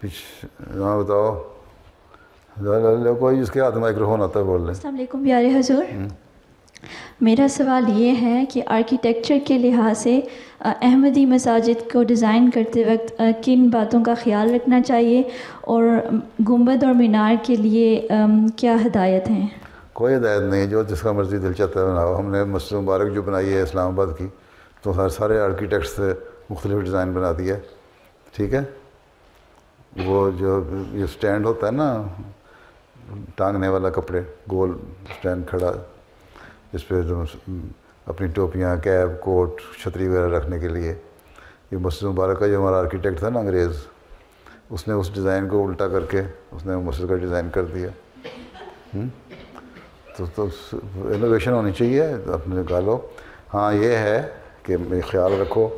ہاں بتاؤ، کوئی جس کے ہاتھ مائکروفون آتا ہے بول لیں۔ السلام علیکم پیارے حضور، میرا سوال یہ ہے کہ آرکیٹیکچر کے لحاظ سے احمدی مساجد کو ڈیزائن کرتے وقت کن باتوں کا خیال رکھنا چاہیے، اور گنبد اور مینار کے لیے کیا ہدایت ہیں؟ کوئی ہدایت نہیں، جو جس کا مرضی دل چاہتا ہے بناؤ۔ ہم نے مسجد مبارک جو بنائی ہے اسلام آباد کی، تو ہر سارے آرکیٹیکٹس سے مختلف ڈیزائن بنا دیا ہے، ٹھیک ہے۔ وہ جو یہ سٹینڈ ہوتا ہے نا ٹانگنے والا کپڑے، گول سٹینڈ کھڑا، اس پہ اپنی ٹوپیاں، کیپ، کوٹ، چھتری وغیرہ رکھنے کے لیے، یہ مسجد مبارک کا جو ہمارا آرکیٹیکٹ تھا نا انگریز، اس نے اس ڈیزائن کو الٹا کر کے اس نے مسجد کا ڈیزائن کر دیا۔ تو انوویشن ہونی چاہیے اپنے نکالو۔ ہاں یہ ہے کہ خیال رکھو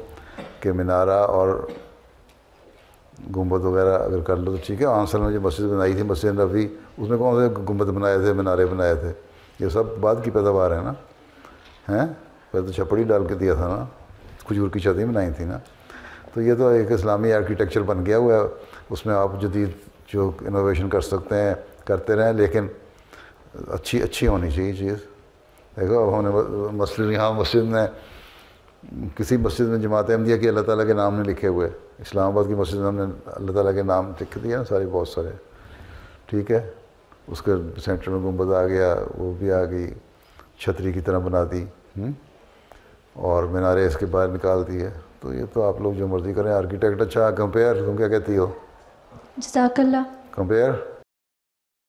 کہ منارہ اور گنبد وغیرہ اگر کر لو تو ٹھیک ہے۔ آنسر میں جو مسجد بنائی تھی مسجد نبوی، اس میں کون سے گنبد بنائے تھے، منارے بنائے تھے؟ یہ سب بعد کی پیداوار ہے نا، ہیں؟ پہلے تو چھپڑی ڈال کے دیا تھا نا، کھجور کی چھتیں بنائی تھی نا۔ تو یہ تو ایک اسلامی آرکیٹیکچر بن گیا ہوا ہے، اس میں آپ جدید جو انوویشن کر سکتے ہیں کرتے رہیں، لیکن اچھی ہونی چاہیے چیز۔ دیکھو اب ہم نے مسجد، یہاں مسجد میں کسی مسجد میں جماعت احمدیہ کے اللہ تعالیٰ کے نام نہیں لکھے ہوئے، اسلام آباد کی مسجد میں ہم نے اللہ تعالیٰ کے نام لکھ دیے نا سارے، بہت سارے، ٹھیک ہے۔ اس کے سینٹر میں گنبد آ گیا، وہ بھی آ گئی، چھتری کی طرح بنا دی، اور مینارے اس کے باہر نکال دیے۔ تو یہ تو آپ لوگ جو مرضی کریں، آرکیٹیکٹ اچھا۔ کمپیئر تم کیا کہتی ہو؟ جزاک اللہ۔ کمپیئر